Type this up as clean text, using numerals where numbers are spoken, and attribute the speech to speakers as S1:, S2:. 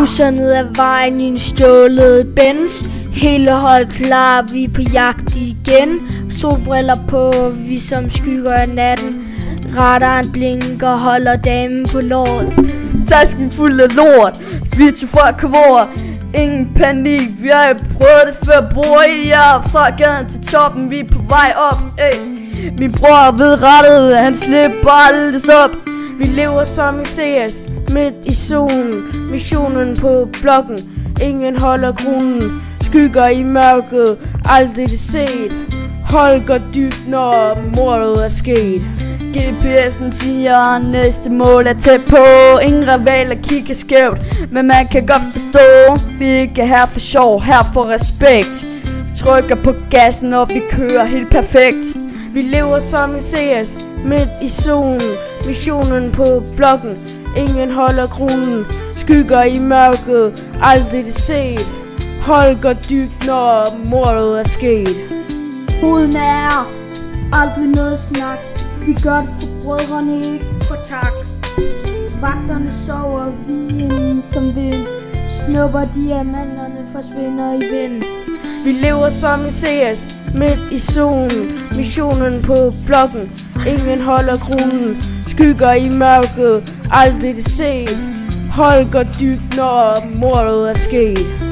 S1: Suser ned ad vejen i en stjålet Benz. Hele hold klar, vi er på jagt igen. Solbriller på, vi som skygger af natten. Radaren blinker, holder damen på låret.
S2: Tasken fuld af lort, vi er til folk over. Ingen panik, vi har prøvet det før. Bor i jer fra gaden til toppen, vi er på vej op. Min bror ved rettet, han slipper aldrig stop.
S1: Vi lever som i CS, midt i solen. Missionen på blokken, ingen holder kronen. Skygger i mørket, aldrig det set. Hold går dybt, når mordet er sket.
S2: GPS'en siger, næste mål er tæt på. Ingen rivaler kigger skævt, men man kan godt forstå, vi ikke er her for sjov, her for respekt. Trykker på gassen, og vi kører helt perfekt.
S1: Vi lever som i CS, midt i solen. Missionen på blokken, ingen holder kronen. Skygger i mørket, aldrig det set. Hold går dybt, når mordet er sket.
S3: Uden er aldrig noget snak. Vi gør det for brødrene, ikke for tak. Vagterne sover, vi inden som vind. Snupper diamanterne, forsvinder i vind.
S1: Vi lever som i CS, midt i solen. Missionen på blokken, ingen holder kronen. Skygger i mørket, aldrig det set. Hold går dybt, når mordet er sket.